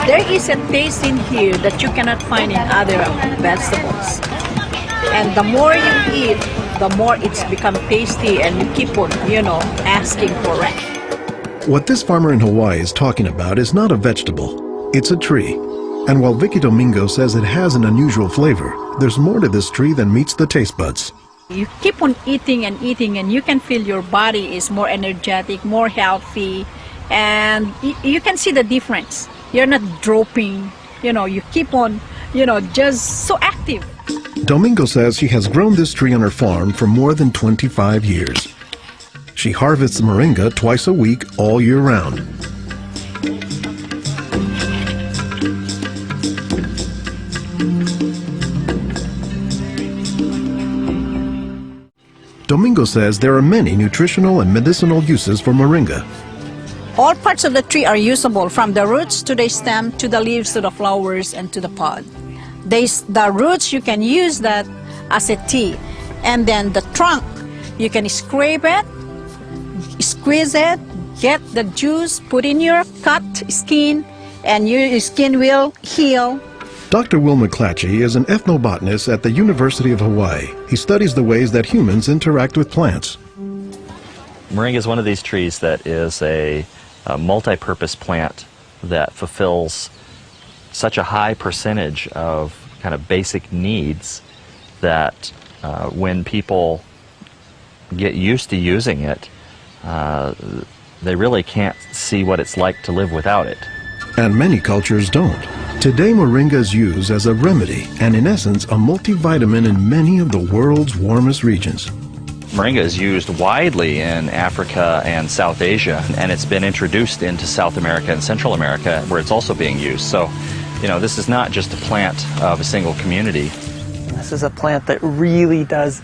There is a taste in here that you cannot find in other vegetables. And the more you eat, the more it's become tasty and you keep on, asking for it. What this farmer in Hawaii is talking about is not a vegetable, it's a tree. And while Vicky Domingo says it has an unusual flavor, there's more to this tree than meets the taste buds. You keep on eating and eating and you can feel your body is more energetic, more healthy, and you can see the difference. You're not dropping, you keep on, just so active. Domingo says she has grown this tree on her farm for more than 25 years. She harvests moringa twice a week all year round. Domingo says there are many nutritional and medicinal uses for moringa. All parts of the tree are usable, from the roots to the stem, to the leaves, to the flowers, and to the pod. The roots, you can use that as a tea. And then the trunk, you can scrape it, squeeze it, get the juice, put in your cut skin, and your skin will heal. Dr. Will McClatchy is an ethnobotanist at the University of Hawaii. He studies the ways that humans interact with plants. Moringa is one of these trees that is a multi-purpose plant that fulfills such a high percentage of kind of basic needs that when people get used to using it, they really can't see what it's like to live without it. And many cultures don't. Today, moringa is used as a remedy and, in essence, a multivitamin in many of the world's warmest regions. Moringa is used widely in Africa and South Asia, and it's been introduced into South America and Central America, where it's also being used. So, this is not just a plant of a single community. This is a plant that really does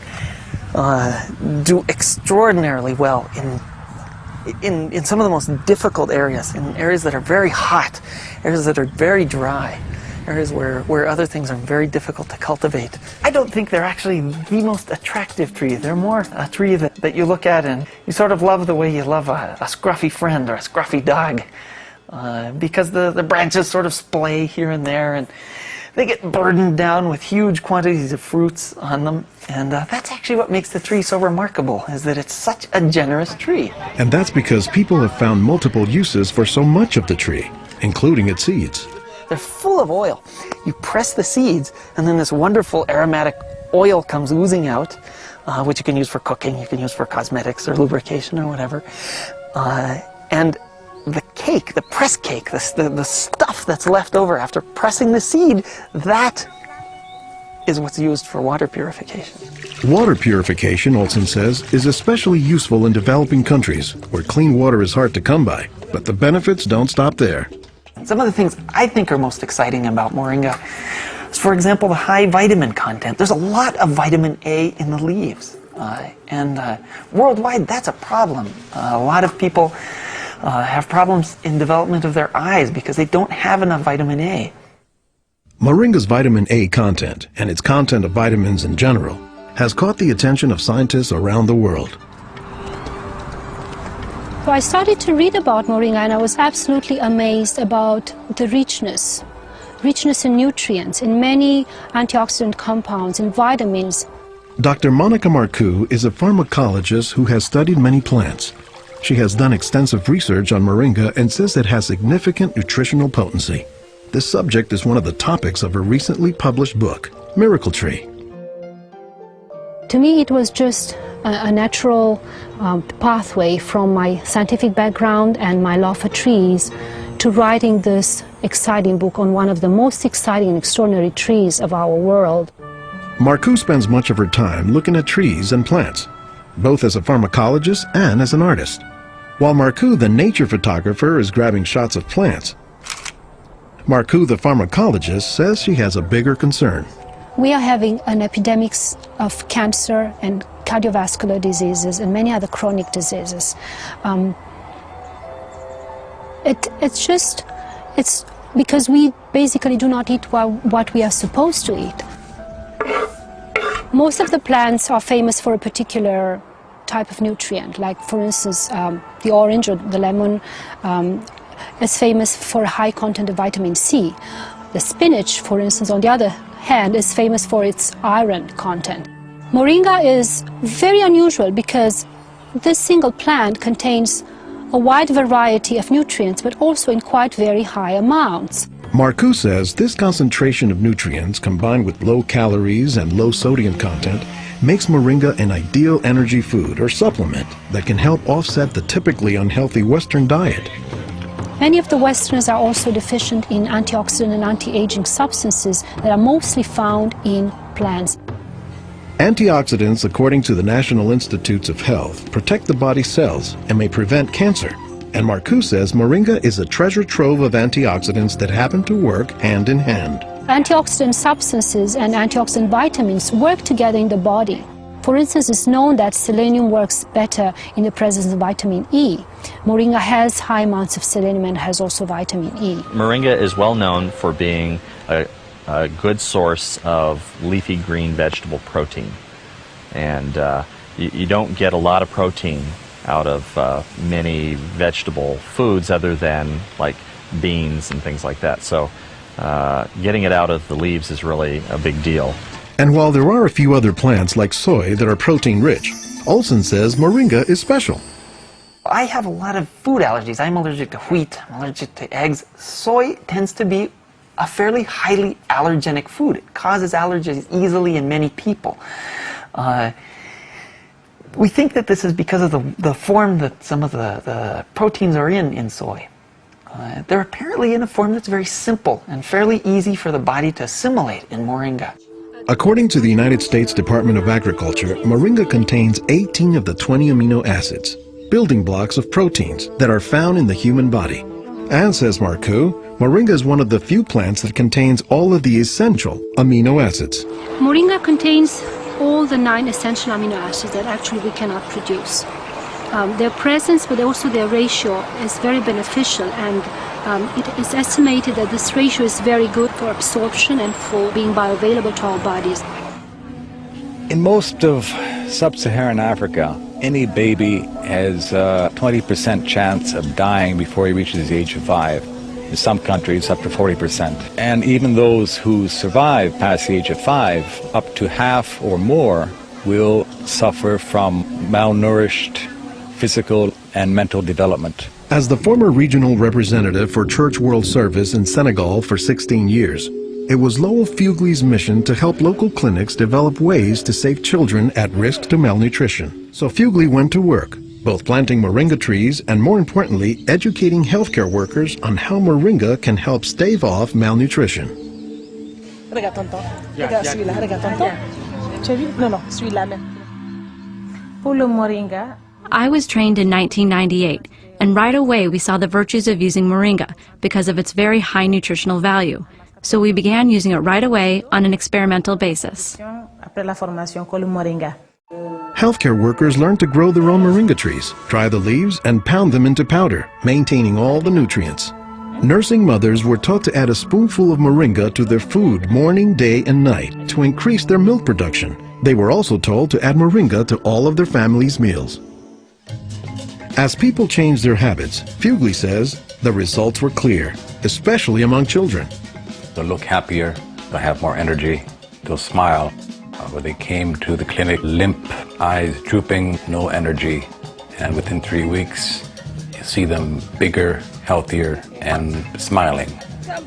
do extraordinarily well in some of the most difficult areas, in areas that are very hot, areas that are very dry, areas where other things are very difficult to cultivate. I don't think they're actually the most attractive tree. They're more a tree that you look at and you sort of love the way you love a scruffy friend or a scruffy dog, because the branches sort of splay here and there, and they get burdened down with huge quantities of fruits on them. And that's actually what makes the tree so remarkable, is that it's such a generous tree. And that's because people have found multiple uses for so much of the tree, including its seeds. They're full of oil. You press the seeds, and then this wonderful aromatic oil comes oozing out, which you can use for cooking, you can use for cosmetics or lubrication or whatever. And the cake, the press cake, the stuff that's left over after pressing the seed, that is what's used for water purification. Water purification, Olson says, is especially useful in developing countries where clean water is hard to come by. But the benefits don't stop there. Some of the things I think are most exciting about moringa is, for example, the high vitamin content. There's a lot of vitamin A in the leaves. And worldwide, that's a problem. A lot of people have problems in development of their eyes because they don't have enough vitamin A. Moringa's vitamin A content, and its content of vitamins in general, has caught the attention of scientists around the world. So I started to read about moringa, and I was absolutely amazed about the richness in nutrients, in many antioxidant compounds, in vitamins. Dr. Monica Marcoux is a pharmacologist who has studied many plants. She has done extensive research on moringa and says it has significant nutritional potency. This subject is one of the topics of her recently published book, Miracle Tree. To me, it was just a natural pathway from my scientific background and my love for trees to writing this exciting book on one of the most exciting and extraordinary trees of our world. Marcoux spends much of her time looking at trees and plants, both as a pharmacologist and as an artist. While Marcoux, the nature photographer, is grabbing shots of plants, Marcoux, the pharmacologist, says she has a bigger concern. We are having an epidemic of cancer and cardiovascular diseases and many other chronic diseases. It's because we basically do not eat what we are supposed to eat. Most of the plants are famous for a particular type of nutrient, like for instance the orange or the lemon is famous for a high content of vitamin C. The spinach, for instance, on the other hand, is famous for its iron content. Moringa is very unusual because this single plant contains a wide variety of nutrients, but also in quite very high amounts. Marcoux says this concentration of nutrients combined with low calories and low sodium content makes moringa an ideal energy food or supplement that can help offset the typically unhealthy Western diet. Many of the Westerners are also deficient in antioxidant and anti-aging substances that are mostly found in plants. Antioxidants, according to the National Institutes of Health, protect the body's cells and may prevent cancer. And Marcoux says moringa is a treasure trove of antioxidants that happen to work hand in hand. Antioxidant substances and antioxidant vitamins work together in the body. For instance, it's known that selenium works better in the presence of vitamin E. Moringa has high amounts of selenium and has also vitamin E. Moringa is well known for being a good source of leafy green vegetable protein. And you don't get a lot of protein out of many vegetable foods other than like beans and things like that. So getting it out of the leaves is really a big deal. And while there are a few other plants like soy that are protein rich, Olson says moringa is special. I have a lot of food allergies. I'm allergic to wheat, I'm allergic to eggs. Soy tends to be a fairly highly allergenic food. It causes allergies easily in many people. We think that this is because of the form that some of the proteins are in soy. They're apparently in a form that's very simple and fairly easy for the body to assimilate in moringa. According to the United States Department of Agriculture, moringa contains 18 of the 20 amino acids, building blocks of proteins that are found in the human body. And says Marcoux, moringa is one of the few plants that contains all of the essential amino acids. Moringa contains all the 9 essential amino acids that actually we cannot produce. Their presence, but also their ratio, is very beneficial, and it is estimated that this ratio is very good for absorption and for being bioavailable to our bodies. In most of sub-Saharan Africa, any baby has a 20% chance of dying before he reaches the age of 5. In some countries, up to 40%. And even those who survive past the age of 5, up to half or more will suffer from malnourished physical and mental development. As the former regional representative for Church World Service in Senegal for 16 years, it was Lowell Fugley's mission to help local clinics develop ways to save children at risk to malnutrition. So Fugley went to work, both planting moringa trees and, more importantly, educating healthcare workers on how moringa can help stave off malnutrition. Regarde tonton. Regarde celui-là. Regarde tonton. Tu as vu? Non, celui-là même. Pour le moringa, I was trained in 1998, and right away we saw the virtues of using moringa because of its very high nutritional value. So we began using it right away on an experimental basis. après la formation, con le moringa. Healthcare workers learned to grow their own moringa trees, dry the leaves, and pound them into powder, maintaining all the nutrients. Nursing mothers were taught to add a spoonful of moringa to their food morning, day, and night to increase their milk production. They were also told to add moringa to all of their family's meals. As people changed their habits, Fugley says the results were clear, especially among children. They'll look happier, they'll have more energy, they'll smile. When they came to the clinic, limp, eyes drooping, no energy. And within 3 weeks, you see them bigger, healthier, and smiling.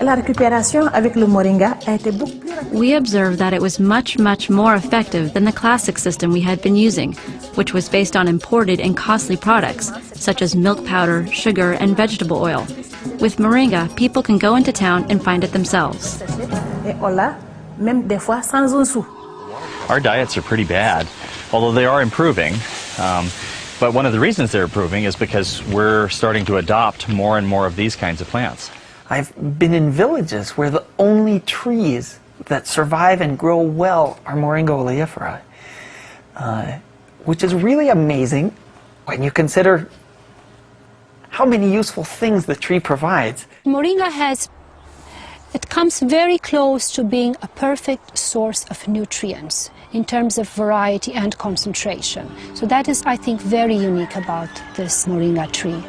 La récupération avec le moringa a été beaucoup plus rapide. We observed that it was much more effective than the classic system we had been using, which was based on imported and costly products, such as milk powder, sugar, and vegetable oil. With moringa, people can go into town and find it themselves. Et on l'a, même des fois sans un sou. Our diets are pretty bad, although they are improving. But one of the reasons they're improving is because we're starting to adopt more and more of these kinds of plants. I've been in villages where the only trees that survive and grow well are Moringa oleifera, which is really amazing when you consider how many useful things the tree provides. Moringa it comes very close to being a perfect source of nutrients in terms of variety and concentration. So that is, I think, very unique about this moringa tree.